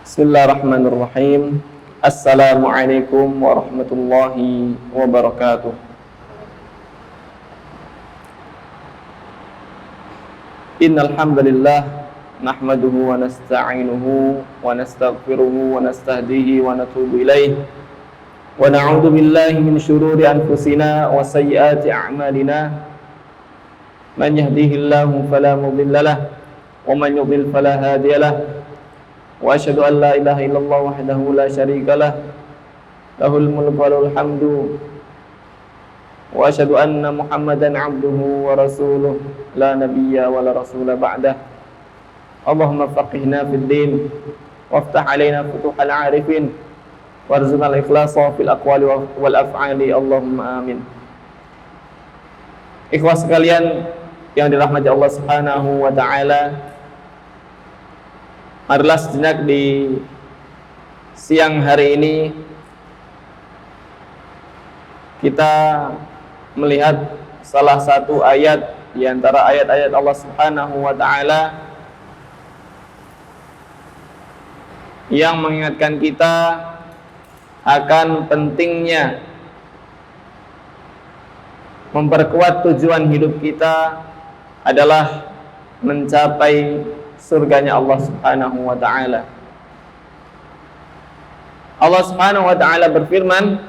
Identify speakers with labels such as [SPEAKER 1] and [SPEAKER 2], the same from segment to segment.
[SPEAKER 1] Bismillahirrahmanirrahim. Assalamualaikum warahmatullahi wabarakatuh. Innal hamdalillah nahmaduhu wa nasta'inuhu wa nastaghfiruhu wa nastahdihi wa natubu ilaih wa na'udzu billahi min shururi anfusina wa sayyiati a'malina. Man yahdihillahu fala mudilla lahu wa man yudlil fala hadiya lahu. Wa asyhadu an la ilaha illallah wahdahu la syarika lah, lahul mulku wa lahul hamdu. Wa asyhadu anna Muhammadan abduhu wa rasuluh, la nabiyya wa la rasula ba'dah. Allahumma faqihna fid din waftah alaina futuhal arifin warzuqna al-ikhlasa fil aqwali wal af'ali. Allahumma amin. Ikhwas sekalian yang dirahmati Allah Subhanahu wa taala, marilah sejenak di siang hari ini kita melihat salah satu ayat di antara ayat-ayat Allah Subhanahu wa taala yang mengingatkan kita akan pentingnya memperkuat tujuan hidup kita adalah mencapai surganya Allah Subhanahu wa taala. Allah Subhanahu wa taala berfirman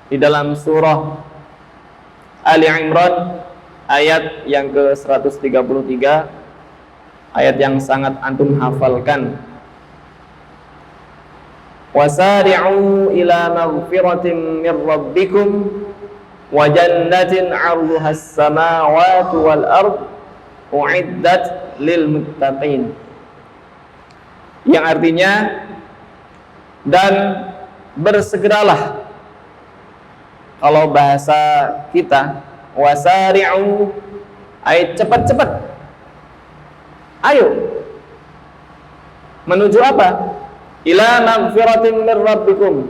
[SPEAKER 1] di dalam surah Ali Imran ayat yang ke-133, ayat yang sangat antum hafalkan. Wasari'u ila maghfiratin min rabbikum wa jannatin 'arduhas samawati wal ard u'iddat lil muttaqin, yang artinya dan bersegeralah, kalau bahasa kita wasari'u ay cepat-cepat, ayo menuju apa? Ila maghfiratin min rabbikum,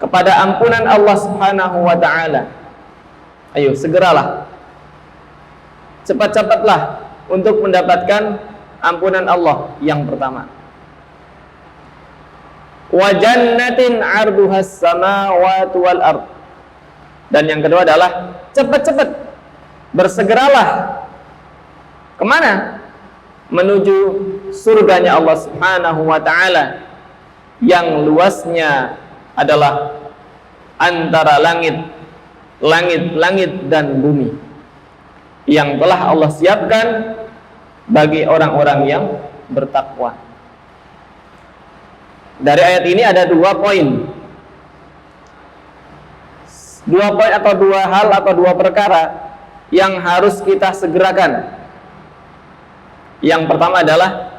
[SPEAKER 1] kepada ampunan Allah Subhanahu wa taala. Ayo segeralah, cepat-cepatlah untuk mendapatkan ampunan Allah yang pertama. Wa jannatin 'arduhas samawati wal ard, dan yang kedua adalah cepat-cepat bersegeralah kemana? Menuju surganya Allah Subhanahu wa ta'ala yang luasnya adalah antara langit dan bumi, yang telah Allah siapkan bagi orang-orang yang bertakwa. Dari ayat ini ada dua poin atau dua hal atau dua perkara yang harus kita segerakan. Yang pertama adalah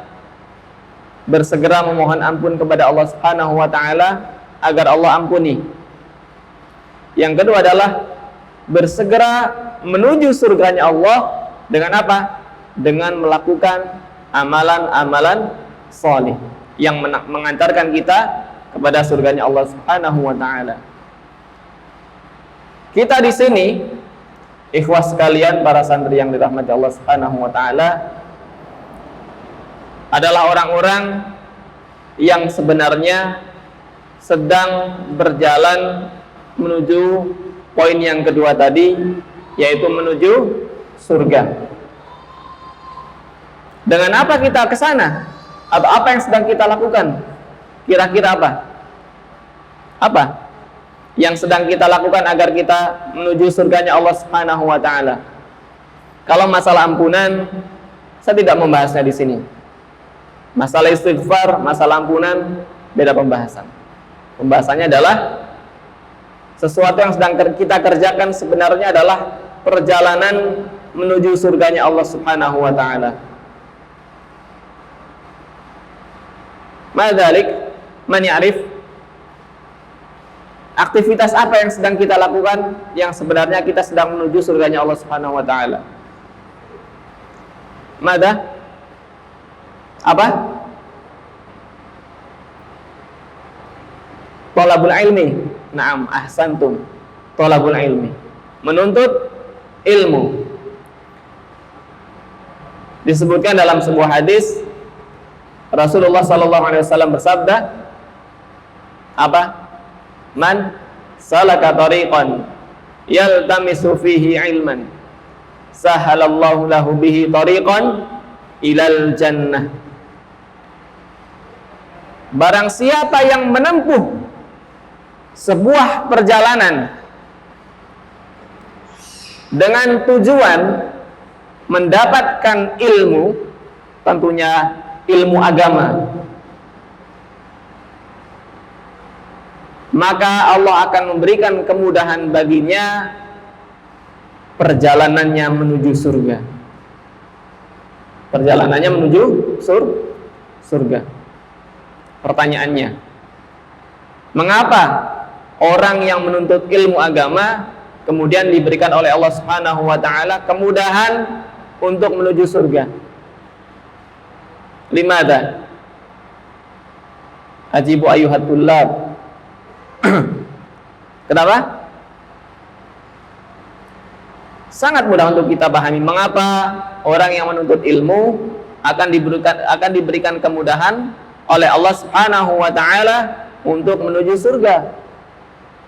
[SPEAKER 1] bersegera memohon ampun kepada Allah Subhanahu wa taala agar Allah ampuni. Yang kedua adalah bersegera menuju surganya Allah dengan apa? Dengan melakukan amalan-amalan salih yang mengantarkan kita kepada surganya Allah Subhanahu wa taala. Kita di sini, ikhwas sekalian, para santri yang dirahmati Allah Subhanahu wa taala, adalah orang-orang yang sebenarnya sedang berjalan menuju poin yang kedua tadi, yaitu menuju surga. Dengan apa kita ke sana? Atau apa yang sedang kita lakukan? Kira-kira apa? Apa yang sedang kita lakukan agar kita menuju surganya Allah Subhanahu wa taala? Kalau masalah ampunan, saya tidak membahasnya di sini. Masalah istighfar, masalah ampunan, beda pembahasan. Pembahasannya adalah sesuatu yang sedang kita kerjakan sebenarnya adalah perjalanan menuju surganya Allah Subhanahu wa taala. Madzalik man ya'rif, aktivitas apa yang sedang kita lakukan yang sebenarnya kita sedang menuju surganya Allah Subhanahu wa taala? Mada? Apa? Thalabul ilmi. Naam, ahsantum. Thalabul ilmi, menuntut ilmu. Disebutkan dalam sebuah hadis Rasulullah sallallahu alaihi wasallam bersabda, apa? Man salaka tariqan yaltamisu fihi ilman sahalallahu lahu bihi tariqan ilal jannah. Barang siapa yang menempuh sebuah perjalanan dengan tujuan mendapatkan ilmu, tentunya ilmu agama, maka Allah akan memberikan kemudahan baginya perjalanannya menuju surga. Perjalanannya menuju surga. Pertanyaannya, mengapa orang yang menuntut ilmu agama kemudian diberikan oleh Allah Subhanahu wa taala kemudahan untuk menuju surga? Limada? Ajibu ayyuhat tullab. Kenapa? Sangat mudah untuk kita pahami mengapa orang yang menuntut ilmu akan diberikan kemudahan oleh Allah Subhanahu wa taala untuk menuju surga.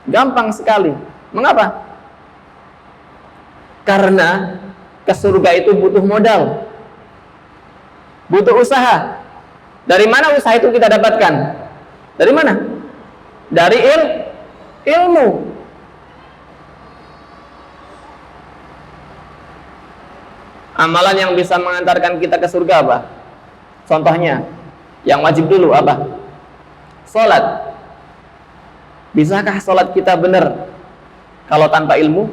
[SPEAKER 1] Gampang sekali. Mengapa? Karena ke surga itu butuh modal, butuh usaha. Dari mana usaha itu kita dapatkan? Dari mana? Dari ilmu. Amalan yang bisa mengantarkan kita ke surga apa? Contohnya, yang wajib dulu apa? Salat. Bisakah salat kita benar kalau tanpa ilmu?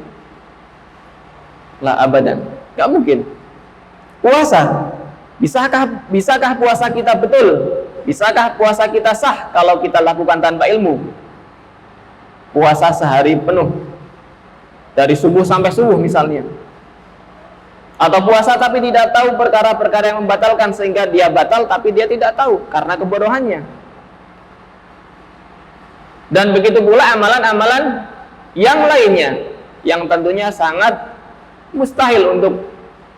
[SPEAKER 1] La abadan. Gak mungkin. Puasa. Bisakah puasa kita betul? Bisakah puasa kita sah kalau kita lakukan tanpa ilmu? Puasa sehari penuh, dari subuh sampai subuh misalnya. Atau puasa tapi tidak tahu perkara-perkara yang membatalkan, sehingga dia batal tapi dia tidak tahu karena kebodohannya. Dan begitu pula amalan-amalan yang lainnya yang tentunya sangat mustahil untuk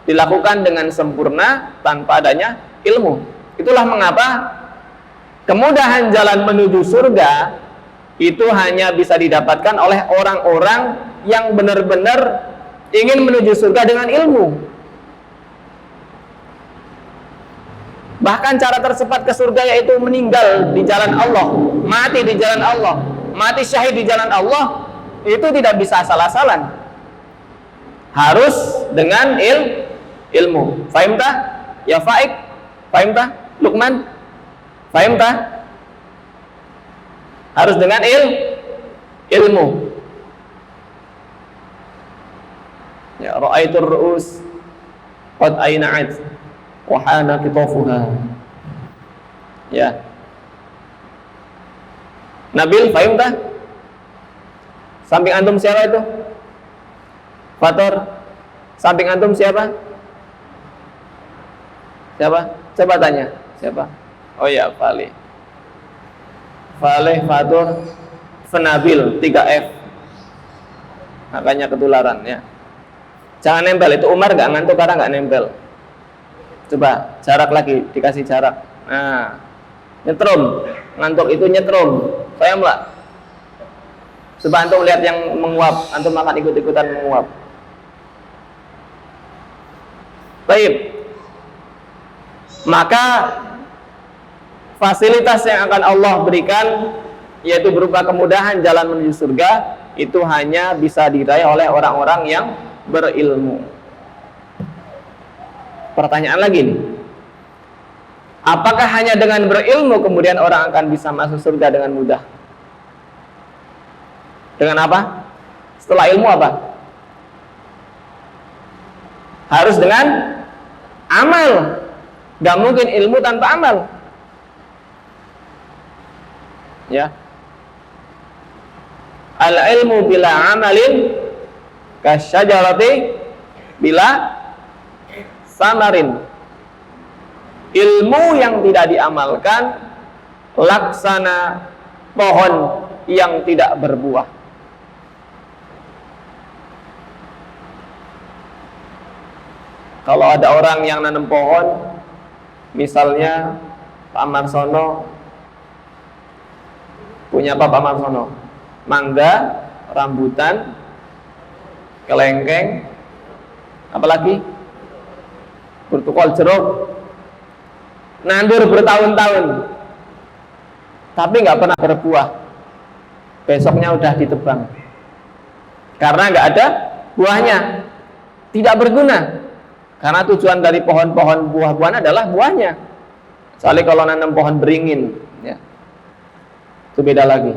[SPEAKER 1] dilakukan dengan sempurna tanpa adanya ilmu. Itulah mengapa kemudahan jalan menuju surga itu hanya bisa didapatkan oleh orang-orang yang benar-benar ingin menuju surga dengan ilmu. Bahkan cara tercepat ke surga yaitu meninggal di jalan Allah, mati di jalan Allah, mati syahid di jalan Allah, itu tidak bisa asal-asalan. Harus dengan ilmu. Fahimtah? Ya Faik? Fahimtah? Luqman? Fahimtah? Harus dengan ilmu. Ya, ra'aitur ru'us qad ayna'at wa hana qitafuha. Ya. Nabil, fahimtah? Samping antum siapa itu? Fator, samping antum siapa? Siapa? Coba tanya. Siapa? Oh ya, Faleh, Fatur, Fenabil, 3F. Makanya ketularan ya. Jangan nempel, itu Umar gak ngantuk karena gak nempel. Coba jarak lagi, dikasih jarak. Nah, nyetrum, ngantuk itu nyetrum. Paham lah. Coba antum lihat yang menguap, antum makan ikut-ikutan menguap. Baik. Maka fasilitas yang akan Allah berikan, yaitu berupa kemudahan jalan menuju surga, itu hanya bisa diraih oleh orang-orang yang berilmu. Pertanyaan lagi nih, apakah hanya dengan berilmu kemudian orang akan bisa masuk surga dengan mudah? Dengan apa? Setelah ilmu apa? Harus dengan amal. Gak mungkin ilmu tanpa amal. Ya. Al-ilmu bila amalin kasyajarati bila samarin. Ilmu yang tidak diamalkan laksana pohon yang tidak berbuah. Kalau ada orang yang nanam pohon, misalnya Pak Marsono punya apa Pak Marsono? Mangga, rambutan, kelengkeng, apalagi bertukol jeruk, nandur bertahun-tahun, tapi nggak pernah berbuah. Besoknya udah ditebang karena nggak ada buahnya, tidak berguna. Karena tujuan dari pohon-pohon buah-buahan adalah buahnya. Soalnya kalau nanam pohon beringin, ya, itu beda lagi.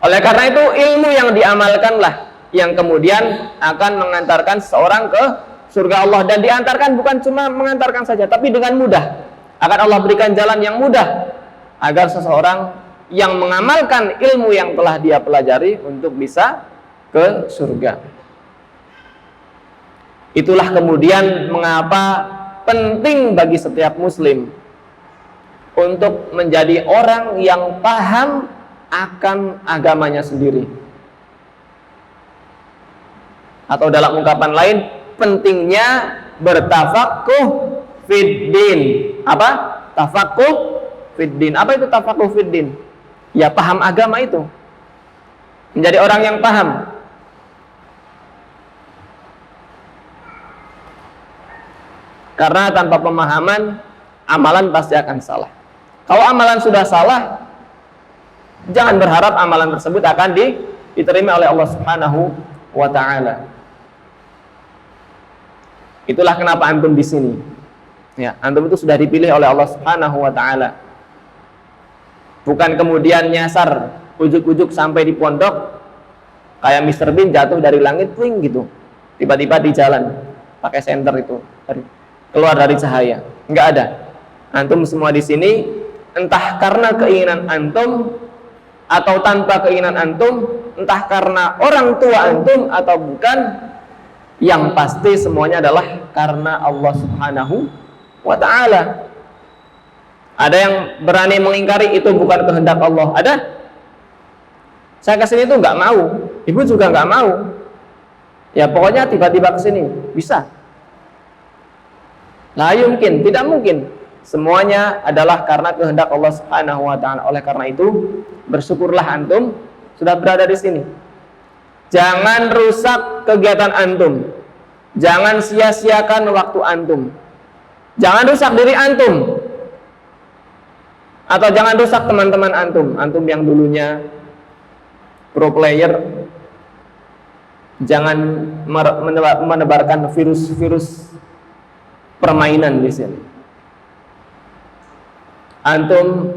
[SPEAKER 1] Oleh karena itu ilmu yang diamalkanlah yang kemudian akan mengantarkan seseorang ke surga Allah, dan diantarkan bukan cuma mengantarkan saja, tapi dengan mudah. Akan Allah berikan jalan yang mudah agar seseorang yang mengamalkan ilmu yang telah dia pelajari untuk bisa ke surga. Itulah kemudian mengapa penting bagi setiap muslim untuk menjadi orang yang paham akan agamanya sendiri. Atau dalam ungkapan lain, pentingnya bertafakuh fid din. Apa? Tafakuh fid din. Apa itu tafakuh fid din? Ya paham agama itu. Menjadi orang yang paham. Karena tanpa pemahaman, amalan pasti akan salah. Kalau amalan sudah salah, jangan berharap amalan tersebut akan diterima oleh Allah Subhanahu wa Ta'ala. Itulah kenapa antum di sini. Ya, antum itu sudah dipilih oleh Allah Subhanahu wa Ta'ala. Bukan kemudian nyasar ujuk-ujuk sampai di pondok kayak Mr. Bean jatuh dari langit, wing gitu. Tiba-tiba di jalan pakai senter itu. Keluar dari cahaya, nggak ada. Antum semua di sini, entah karena keinginan antum atau tanpa keinginan antum, entah karena orang tua antum atau bukan, yang pasti semuanya adalah karena Allah Subhanahu wa Ta'ala. Ada yang berani mengingkari itu bukan kehendak Allah? Ada? Saya kesini tuh nggak mau, ibu juga nggak mau. Ya pokoknya tiba-tiba kesini, bisa? La yumkin, tidak mungkin. Semuanya adalah karena kehendak Allah Subhanahu wa Ta'ala. Oleh karena itu, bersyukurlah antum sudah berada di sini. Jangan rusak kegiatan antum. Jangan sia-siakan waktu antum. Jangan rusak diri antum. Atau jangan rusak teman-teman antum. Antum yang dulunya pro player, jangan menebarkan virus-virus permainan di sini. Antum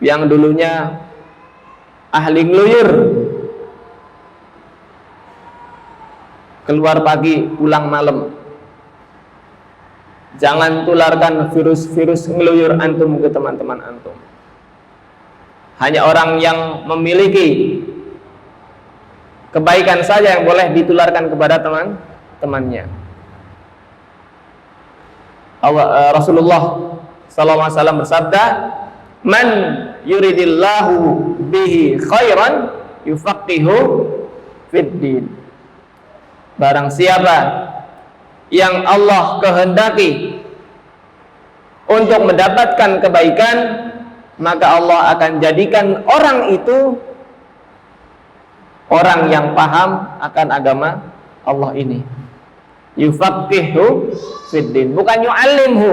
[SPEAKER 1] yang dulunya ahli ngeluyur, keluar pagi pulang malam, jangan tularkan virus-virus ngeluyur antum ke teman-teman antum. Hanya orang yang memiliki kebaikan saja yang boleh ditularkan kepada teman-temannya. Rasulullah SAW bersabda, "Man yuridillahu bihi khairan yufaqihu fid din." Barang siapa yang Allah kehendaki untuk mendapatkan kebaikan, maka Allah akan jadikan orang itu orang yang paham akan agama Allah ini. Yufaqihu fiddin, bukan yu'allimhu,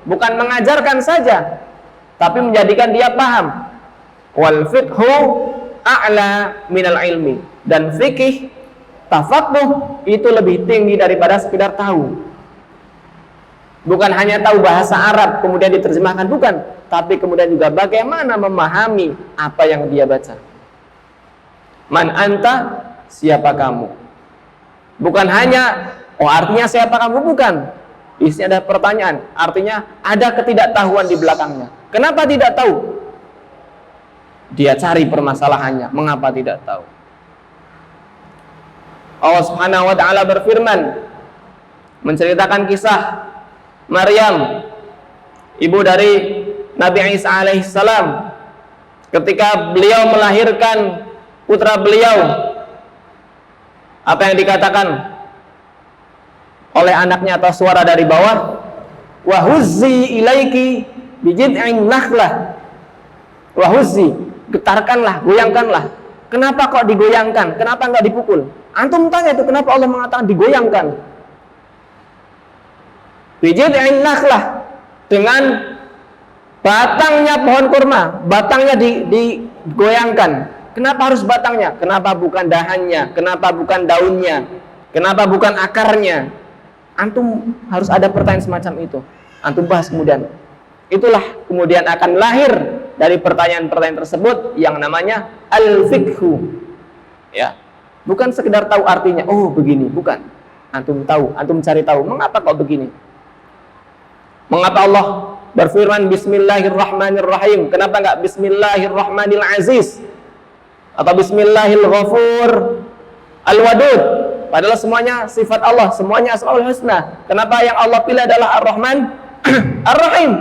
[SPEAKER 1] bukan mengajarkan saja, tapi menjadikan dia paham. Wal fiqhu a'la minal ilmi, dan fikih, tafaquh itu lebih tinggi daripada sekedar tahu. Bukan hanya tahu bahasa Arab kemudian diterjemahkan, bukan, tapi kemudian juga bagaimana memahami apa yang dia baca. Man anta, siapa kamu? Bukan hanya artinya siapa kamu, bukan. Isinya ada pertanyaan, artinya ada ketidaktahuan di belakangnya. Kenapa tidak tahu? Dia cari permasalahannya, mengapa tidak tahu. Allah Subhanahu wa Ta'ala berfirman, menceritakan kisah Maryam, ibu dari Nabi Isa alaihissalam, ketika beliau melahirkan putra beliau, apa yang dikatakan oleh anaknya atau suara dari bawah, wa huzzi ilaiki bijid'in nakhlah wa huzzi, getarkanlah, goyangkanlah. Kenapa kok digoyangkan? Kenapa enggak dipukul? Antum tanya itu, kenapa Allah mengatakan digoyangkan? Bijid'in nakhlah, dengan batangnya pohon kurma, batangnya digoyangkan. Kenapa harus batangnya? Kenapa bukan dahannya? Kenapa bukan daunnya? Kenapa bukan akarnya? Antum harus ada pertanyaan semacam itu. Antum bahas kemudian. Itulah kemudian akan lahir dari pertanyaan-pertanyaan tersebut yang namanya al-fiqhu. Ya. Bukan sekedar tahu artinya, oh begini, bukan. Antum tahu, antum cari tahu, mengapa kok begini? Mengapa Allah berfirman bismillahirrahmanirrahim? Kenapa enggak bismillahirrahmaniraziz? Atau bismillahirghafur al-wadud? Padahal semuanya sifat Allah, semuanya asmaul husna. Kenapa yang Allah pilih adalah ar-Rahman ar-Rahim?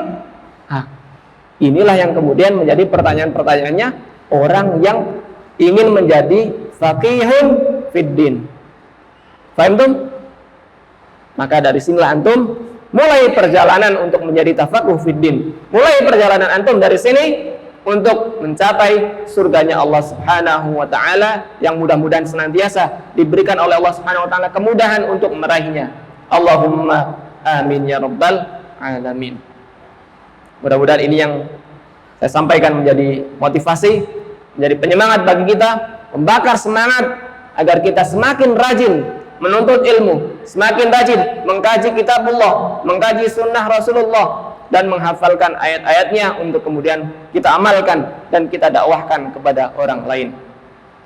[SPEAKER 1] Inilah yang kemudian menjadi pertanyaan-pertanyaannya orang yang ingin menjadi faqihun fid din. Paham tuh? Maka dari sinilah antum mulai perjalanan untuk menjadi tafaqih fid din. Mulai perjalanan antum dari sini untuk mencapai surganya Allah Subhanahu wa taala yang mudah-mudahan senantiasa diberikan oleh Allah Subhanahu wa taala kemudahan untuk meraihnya. Allahumma amin ya rabbal alamin. Mudah-mudahan ini yang saya sampaikan menjadi motivasi, menjadi penyemangat bagi kita, membakar semangat agar kita semakin rajin menuntut ilmu, semakin rajin mengkaji kitabullah, mengkaji sunnah Rasulullah, dan menghafalkan ayat-ayatnya untuk kemudian kita amalkan dan kita dakwahkan kepada orang lain.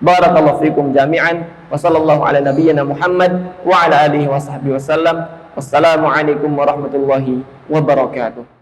[SPEAKER 1] Barakallahu fikum jami'an wa sallallahu ala nabiyyina Muhammad wa ala alihi wa sahbihi wasallam. Wassalamualaikum warahmatullahi wabarakatuh.